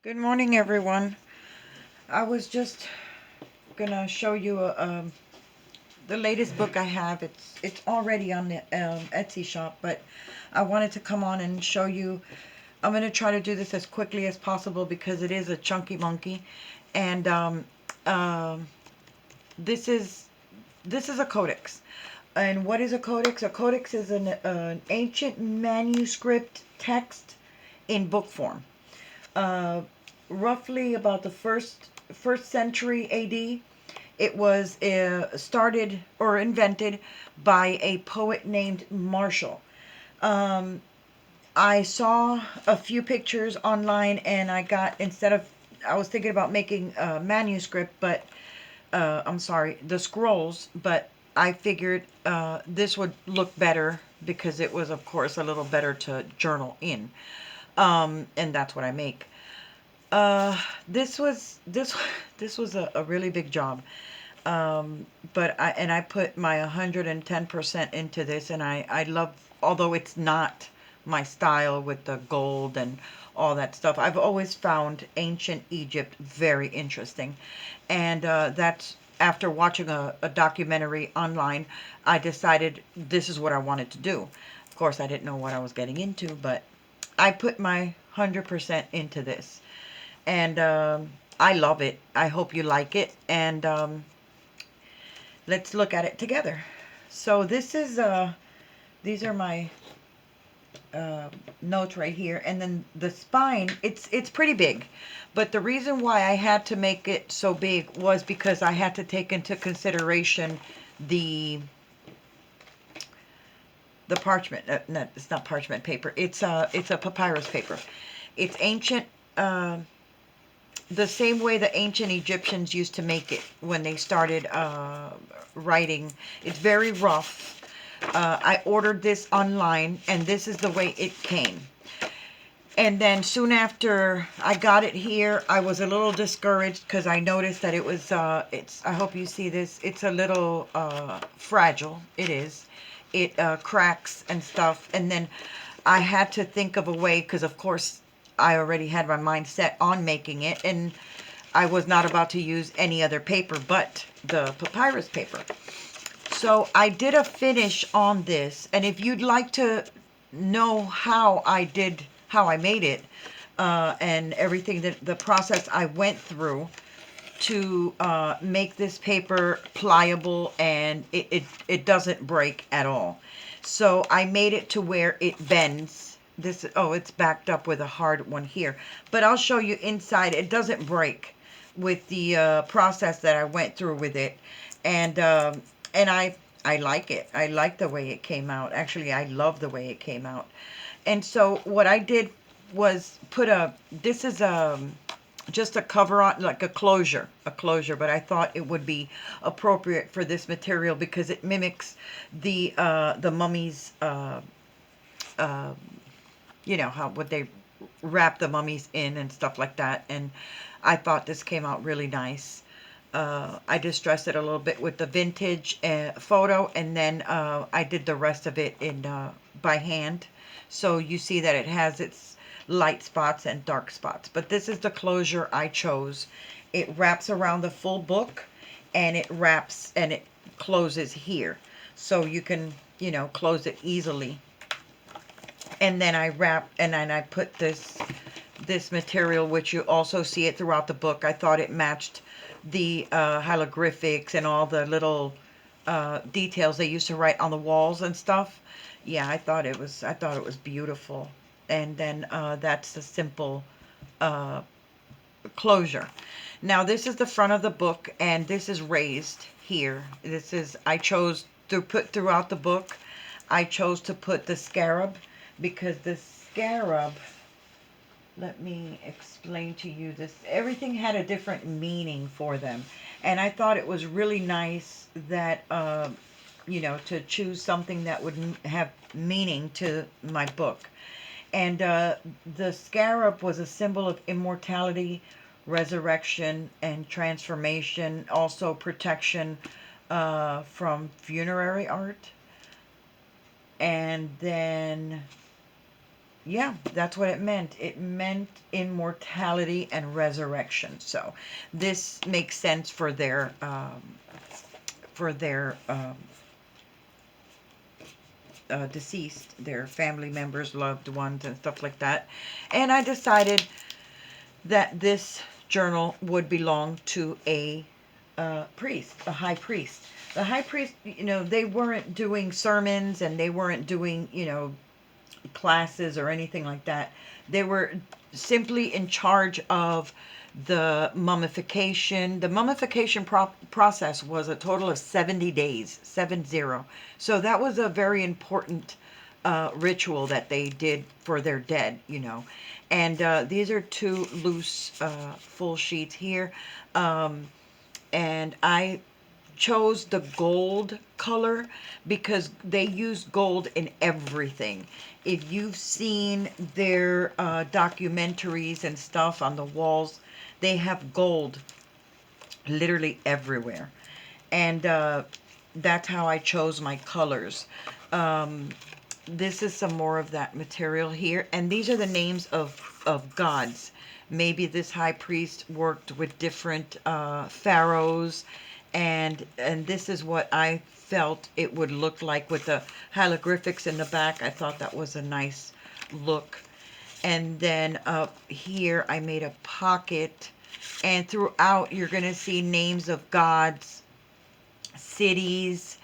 Good morning, everyone. I was just gonna show you the latest book I have. It's already on the Etsy shop, but I wanted to come on and show you. I'm gonna try to do this as quickly as possible because it is a chunky monkey, and um, this is this is a codex. And what is a codex? A codex is an ancient manuscript text in book form. Uh, Roughly about the first century AD. It was started or invented by a poet named Marshall. Um, I saw a few pictures online, and I was thinking about making a manuscript, but I'm sorry, the scrolls, but I figured this would look better because it was, of course, a little better to journal in. And that's what I make. Uh, this was this this was a really big job. But I put my 110% into this, and I love, although it's not my style with the gold and all that stuff. I've always found ancient Egypt very interesting, and that's after watching a documentary online. I decided this is what I wanted to do. Of course, I didn't know what I was getting into, but I put my 100% into this, and I love it. I hope you like it, and let's look at it together. So these are my uh, notes right here, and then the spine. It's pretty big, but the reason why I had to make it so big was because I had to take into consideration the the parchment. No, it's not parchment paper. It's a papyrus paper. It's ancient. Uh, the same way the ancient Egyptians used to make it when they started writing. It's very rough. I ordered this online, and this is the way it came. And then soon after I got it here, I was a little discouraged because I noticed that it was, I hope you see this, it's a little fragile. It is. It cracks and stuff. And then I had to think of a way, because of course I already had my mind set on making it, and I was not about to use any other paper but the papyrus paper. So I did a finish on this, and if you'd like to know how I made it, and everything, that the process I went through to make this paper pliable, and it doesn't break at all. So I made it to where it bends. This, oh, it's backed up with a hard one here, but I'll show you inside. It doesn't break with the process that I went through with it, and I like it. I like the way it came out. Actually, I love the way it came out. And so what I did was put this is just a cover on, like a closure, but I thought it would be appropriate for this material because it mimics the mummies, uh, you know, how would they wrap the mummies in and stuff like that. And I thought this came out really nice. I distressed it a little bit with the vintage photo, and then I did the rest of it in by hand. So you see that it has its light spots and dark spots. But this is the closure I chose. It wraps around the full book, and it wraps and it closes here. So you can, you know, close it easily. And then I wrap, and then I put this material, which you also see it throughout the book. I thought it matched the hieroglyphics and all the little details they used to write on the walls and stuff. Yeah, I thought it was beautiful. And then that's the simple uh, closure. Now this is the front of the book, and this is raised here. This is, I chose to put throughout the book. I chose to put the scarab because the scarab, let me explain to you this. Everything had a different meaning for them. And I thought it was really nice that, you know, to choose something that would have meaning to my book. And the scarab was a symbol of immortality, resurrection, and transformation. Also protection from funerary art. And then yeah, that's what it meant. It meant immortality and resurrection. So this makes sense for their deceased, their family members, loved ones, and stuff like that. And I decided that this journal would belong to a priest, a high priest. The high priest, they weren't doing sermons and they weren't doing, classes or anything like that. They were simply in charge of the mummification. The mummification process was a total of 70 days, 70. So that was a very important ritual that they did for their dead. And these are two loose full sheets here. And I chose the gold color because they use gold in everything. If you've seen their documentaries and stuff on the walls, they have gold literally everywhere. And that's how I chose my colors. This is some more of that material here. And these are the names of gods. Maybe this high priest worked with different pharaohs, and this is what I felt it would look like with the hieroglyphics in the back. I thought that was a nice look. And then up here I made a pocket, and throughout you're going to see names of gods, cities.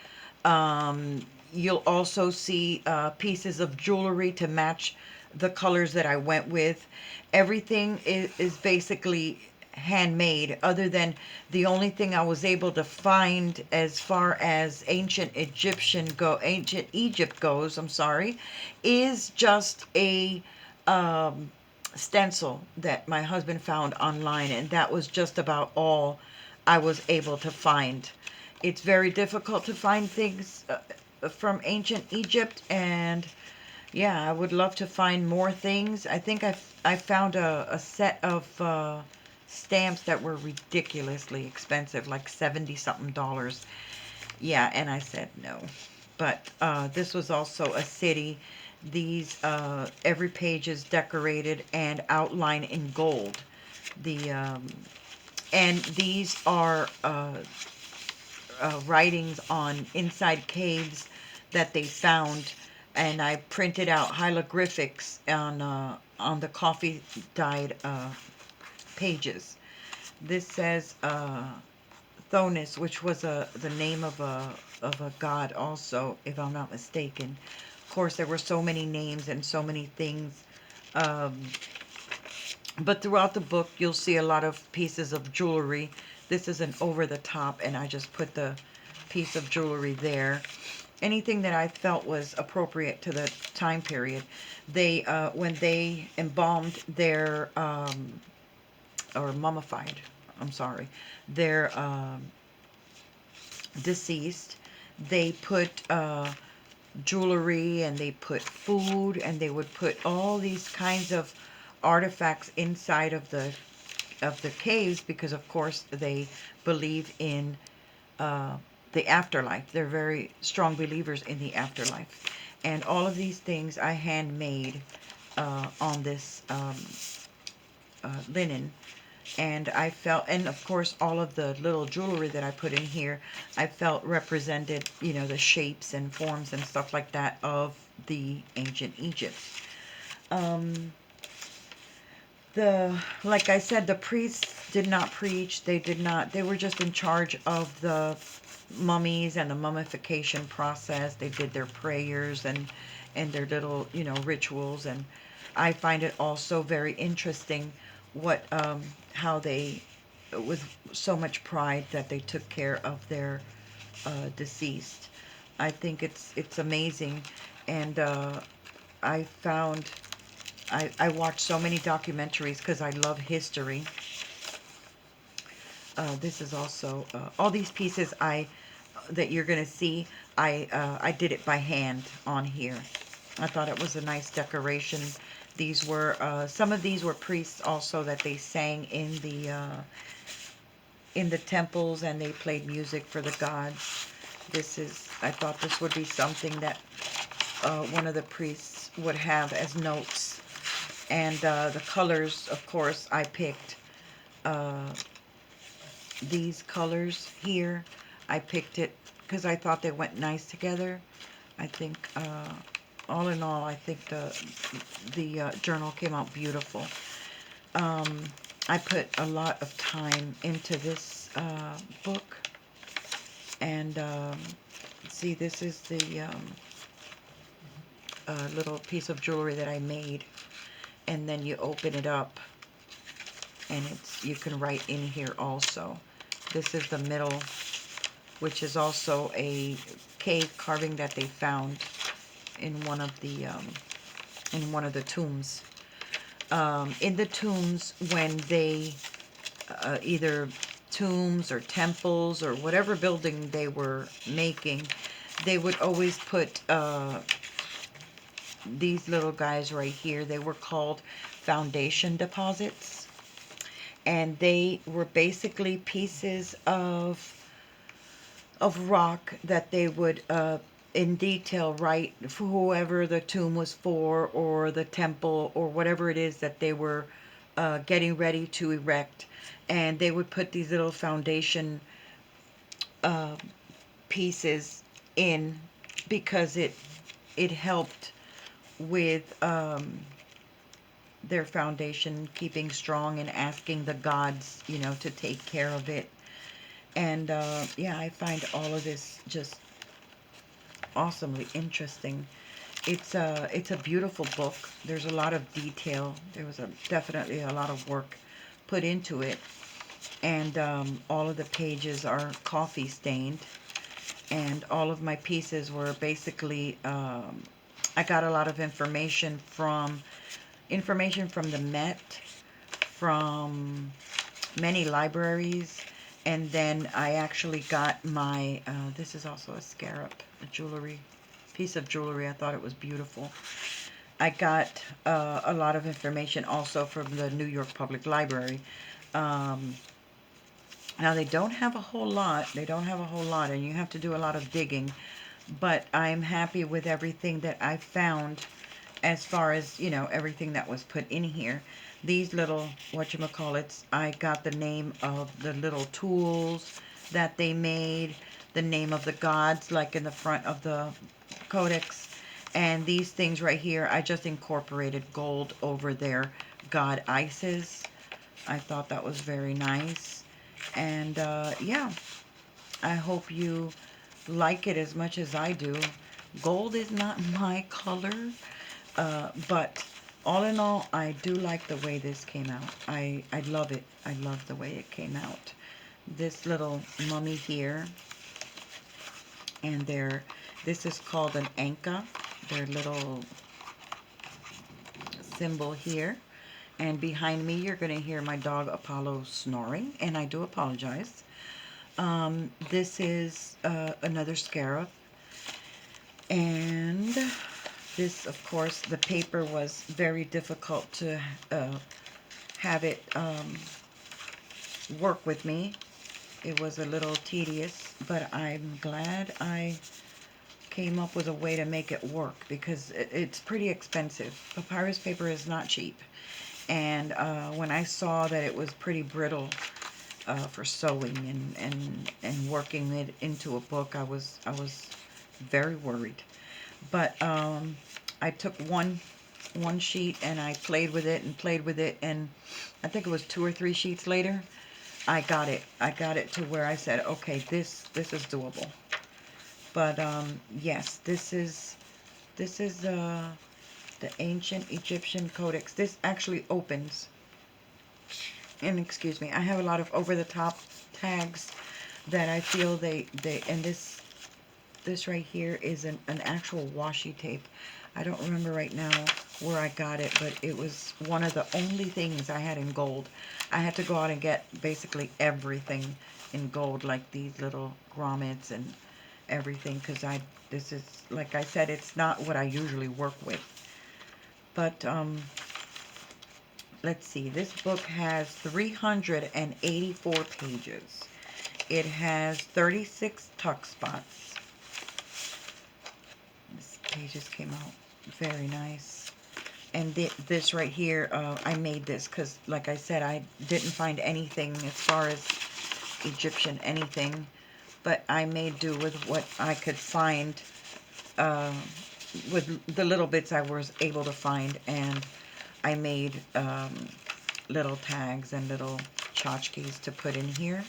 You'll also see pieces of jewelry to match the colors that I went with. Everything is basically handmade, other than the only thing I was able to find as far as ancient Egypt goes, I'm sorry, is just a stencil that my husband found online, and that was just about all I was able to find. It's very difficult to find things from ancient Egypt, and yeah, I would love to find more things. I think I found a set of stamps that were ridiculously expensive, like 70 something dollars. Yeah, and I said no. But this was also a city. These every page is decorated and outlined in gold. The and these are writings on inside caves that they found, and I printed out hieroglyphics on the coffee dyed pages. This says Thonis, which was the name of a god also, if I'm not mistaken. Of course, there were so many names and so many things. Um, but throughout the book, you'll see a lot of pieces of jewelry. This is an over the top, and I just put the piece of jewelry there. Anything that I felt was appropriate to the time period. They, when they embalmed their, or mummified, I'm sorry, their deceased, they put jewelry, and they put food, and they would put all these kinds of artifacts inside of the caves, because of course they believe in the afterlife. They're very strong believers in the afterlife. And all of these things I handmade on this linen. And I felt, and of course all of the little jewelry that I put in here, I felt represented, the shapes and forms and stuff like that of the ancient Egypt. Like I said, the priests did not preach. They were just in charge of the mummies and the mummification process. They did their prayers and their little, rituals. And I find it also very interesting how they, with so much pride, that they took care of their deceased. I think it's amazing. And I found I watch so many documentaries because I love history. This is also all these pieces that you're gonna see. I did it by hand on here. I thought it was a nice decoration. These were some of these were priests also that they sang in the temples, and they played music for the gods. I thought this would be something that one of the priests would have as notes And the colors, of course, I picked uh, these colors here. I picked it because I thought they went nice together. I think, all in all, I think the journal came out beautiful. Um, I put a lot of time into this book. And see, this is the little piece of jewelry that I made. And then you open it up, and you can write in here also. This is the middle, which is also a cave carving that they found in one of the tombs. In the tombs, when they either tombs or temples or whatever building they were making, they would always put these little guys right here. They were called foundation deposits, and they were basically pieces of rock that they would in detail write for whoever the tomb was for, or the temple, or whatever it is that they were getting ready to erect. And they would put these little foundation uh, pieces in, because it helped with their foundation keeping strong, and asking the gods, to take care of it. And yeah, I find all of this just awesomely interesting. It's a beautiful book. There's a lot of detail. There was definitely a lot of work put into it. And all of the pages are coffee stained. And all of my pieces were basically, I got a lot of information from the Met, from many libraries. And then I actually got my, this is also a scarab, a piece of jewelry. I thought it was beautiful. I got a lot of information also from the New York Public Library. Now, they don't have a whole lot. And you have to do a lot of digging. But I'm happy with everything that I found, as far as, everything that was put in here. These little, whatchamacallits, I got the name of the little tools that they made, the name of the gods, like in the front of the codex. And these things right here, I just incorporated gold over their god Isis. I thought that was very nice. And yeah, I hope you like it as much as I do. Gold is not my color, but all in all, I do like the way this came out. I love it. I love the way it came out. This little mummy here, and this is called an anka, their little symbol here. And behind me, you're going to hear my dog Apollo snoring, and I do apologize. This is another scarab. And this, of course, the paper was very difficult to have it work with me. It was a little tedious, but I'm glad I came up with a way to make it work, because it's pretty expensive. Papyrus paper is not cheap. And when I saw that it was pretty brittle for sewing and working it into a book, I was very worried. But I took one sheet, and I played with it, and I think it was 2 or 3 sheets later, I got it to where I said, okay, this is doable. But yes, this is the Ancient Egyptian Codex. This actually opens. And excuse me, I have a lot of over-the-top tags that I feel and this right here is an actual washi tape. I don't remember right now where I got it, but it was one of the only things I had in gold. I had to go out and get basically everything in gold, like these little grommets and everything, because this is, like I said, it's not what I usually work with. But let's see, this book has 384 pages. It has 36 tuck spots. These pages came out very nice. And this right here, I made this because, like I said, I didn't find anything as far as Egyptian anything, but I made do with what I could find, uh, with the little bits I was able to find, and I made little tags and little tchotchkes to put in here.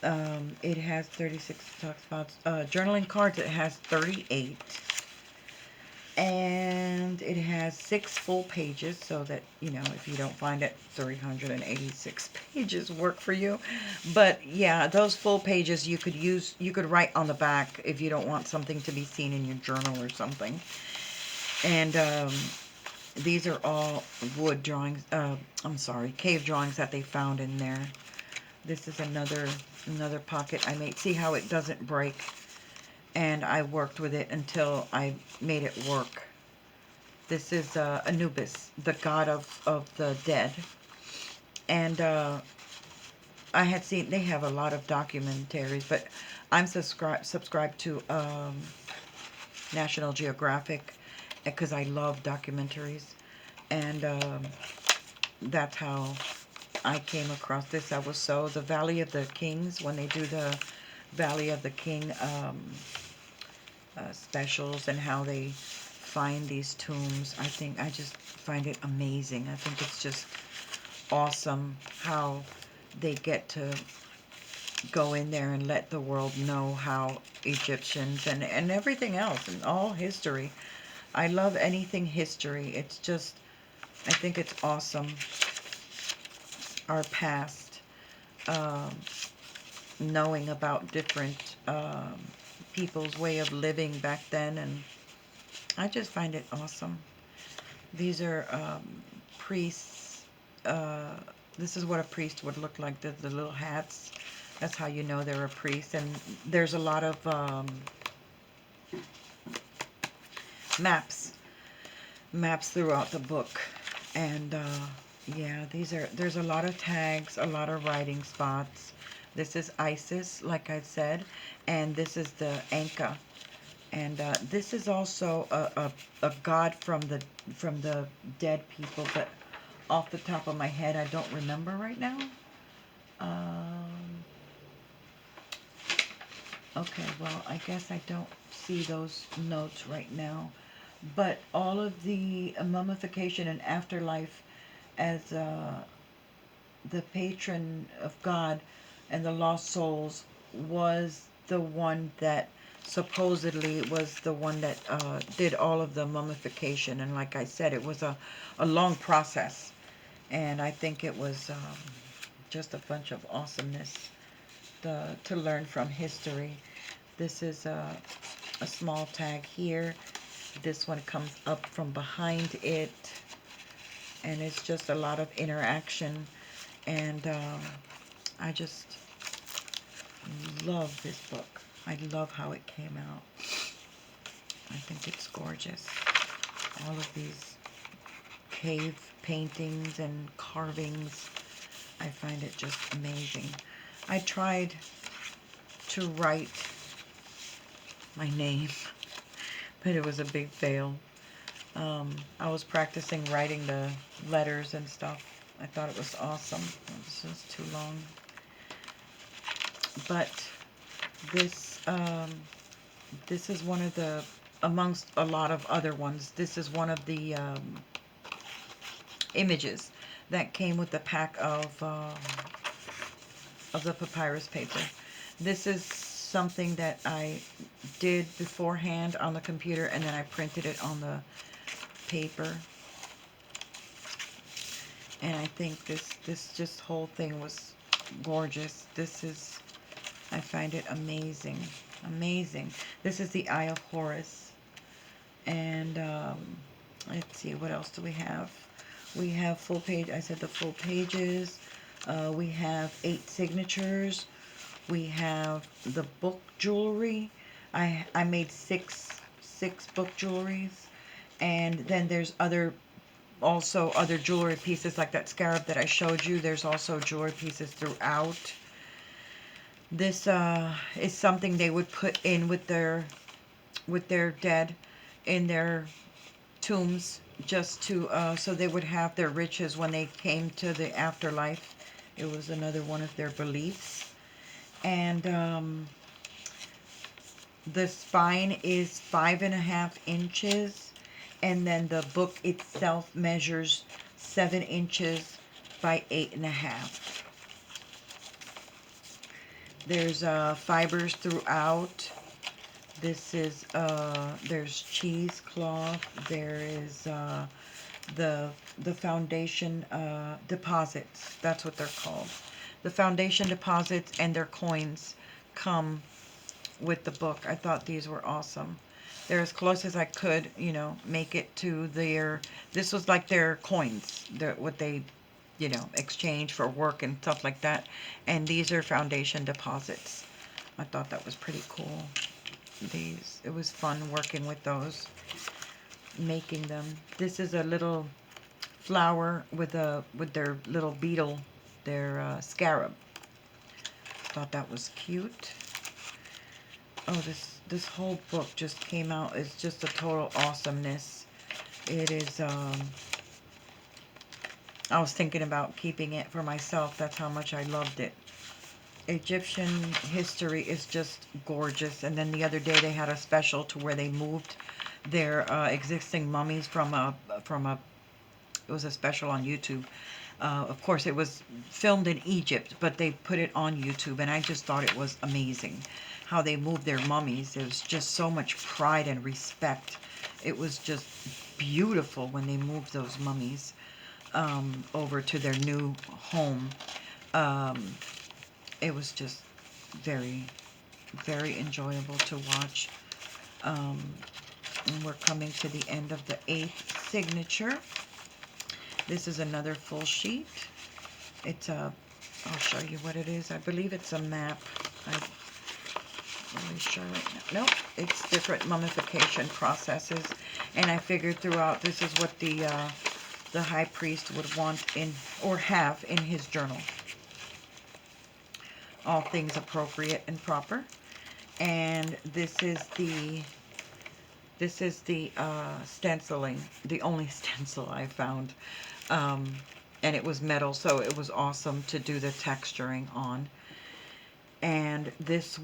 It has 36, talks about journaling cards. It has 38. And it has 6 full pages, so that, you know, if you don't find it, 386 pages work for you. But yeah, those full pages you could use, you could write on the back if you don't want something to be seen in your journal or something. And these are all wood drawings, I'm sorry, cave drawings that they found in there. This is another pocket I made. See how it doesn't break? And I worked with it until I made it work. This is Anubis, the god of the dead. And I had seen, they have a lot of documentaries, but I'm subscribed to National Geographic because I love documentaries. And that's how I came across this. I was so, the Valley of the Kings, when they do the Valley of the King specials and how they find these tombs, I just find it amazing. I think it's just awesome how they get to go in there and let the world know how Egyptians and everything else and all history. I love anything history. It's just, I think it's awesome. Our past, knowing about different people's way of living back then, and I just find it awesome. These are priests. This is what a priest would look like, the little hats. That's how you know they're a priest. And there's a lot of maps throughout the book. And yeah, there's a lot of tags, a lot of writing spots. This is Isis, like I said, and this is the Anka. And this is also a god from the dead people, but off the top of my head, I don't remember right now. Okay, well, I guess I don't see those notes right now. But all of the mummification and afterlife as the patron of God and the lost souls was the one that supposedly was the one that did all of the mummification. And like I said, it was a long process. And I think it was just a bunch of awesomeness to learn from history. This is a small tag here. This one comes up from behind it. And it's just a lot of interaction. And I just love this book. I love how it came out. I think it's gorgeous. All of these cave paintings and carvings. I find it just amazing. I tried to write my name, but it was a big fail. I was practicing writing the letters and stuff. I thought it was awesome. It was just too long. But this is one of the, amongst a lot of other ones, this is one of the images that came with the pack of the papyrus paper. This is something that I did beforehand on the computer, and then I printed it on the paper. And I think this just whole thing was gorgeous. This is, I find it amazing. Amazing. This is the Eye of Horus. And let's see, what else do we have? We have full page, I said the full pages. We have 8 signatures. We have the book jewelry. I made six book jewelries. And then there's also other jewelry pieces like that scarab that I showed you. There's also jewelry pieces throughout. This is something they would put in with their dead in their tombs just to, so they would have their riches when they came to the afterlife. It was another one of their beliefs. And the spine is 5.5 inches. And then the book itself measures 7 inches by 8.5. There's fibers throughout. This is, there's cheesecloth. There is the foundation deposits. That's what they're called. The foundation deposits and their coins come with the book. I thought these were awesome. They're as close as I could, you know, make it to their, this was like their coins, what they, you know, exchange for work and stuff like that. And these are foundation deposits. I thought that was pretty cool. These, it was fun working with those, making them. This is a little flower with their little beetle, their scarab. Thought that was cute. Oh, this whole book just came out. It's just a total awesomeness. It is, I was thinking about keeping it for myself. That's how much I loved it. Egyptian history is just gorgeous. And then the other day they had a special to where they moved their existing mummies from a, it was a special on YouTube. Of course, it was filmed in Egypt, but they put it on YouTube, and I just thought it was amazing how they moved their mummies. There was just so much pride and respect. It was just beautiful when they moved those mummies over to their new home. It was just very, very enjoyable to watch. And we're coming to the end of the 8th signature. This is another full sheet. It's a, I'll show you what it is. I believe it's a map. I'm really sure right now. Nope, it's different mummification processes. And I figured throughout, this is what the high priest would want in, or have in his journal. All things appropriate and proper. And this is the stenciling, the only stencil I found. And it was metal, so it was awesome to do the texturing on. And this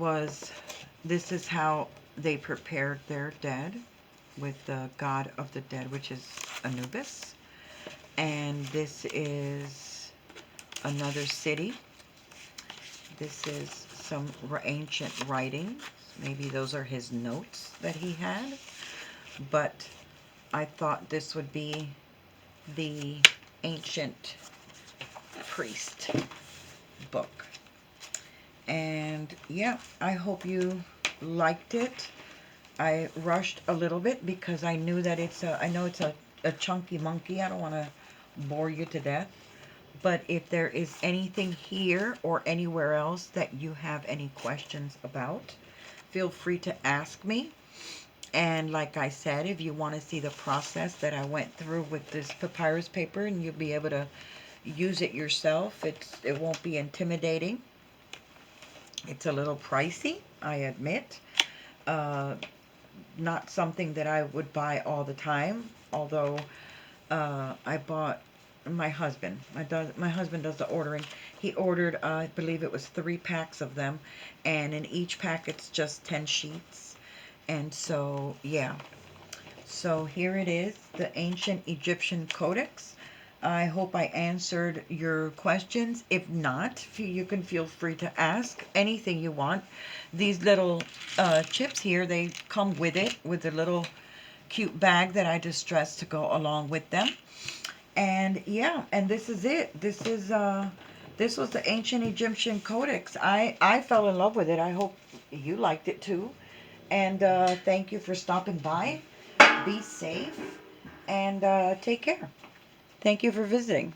is how they prepared their dead, with the god of the dead, which is Anubis. And this is another city. This is some ancient writings. Maybe those are his notes that he had. But I thought this would be the ancient priest book. And yeah, I hope you liked it. I rushed a little bit because I knew that I know it's a chunky monkey. I don't want to bore you to death. But if there is anything here or anywhere else that you have any questions about, feel free to ask me. And like I said, if you want to see the process that I went through with this papyrus paper, and you'll be able to use it yourself, it won't be intimidating. It's a little pricey, I admit. Not something that I would buy all the time, although I bought my husband. My husband does the ordering. He ordered, I believe it was 3 packs of them, and in each pack it's just 10 sheets. And so, yeah. So here it is, the Ancient Egyptian Codex. I hope I answered your questions. If not, you can feel free to ask anything you want. These little chips here, they come with it, with a little cute bag that I distressed to go along with them. And yeah, and this is it. This was the Ancient Egyptian Codex. I fell in love with it. I hope you liked it too. And thank you for stopping by. Be safe and take care. Thank you for visiting.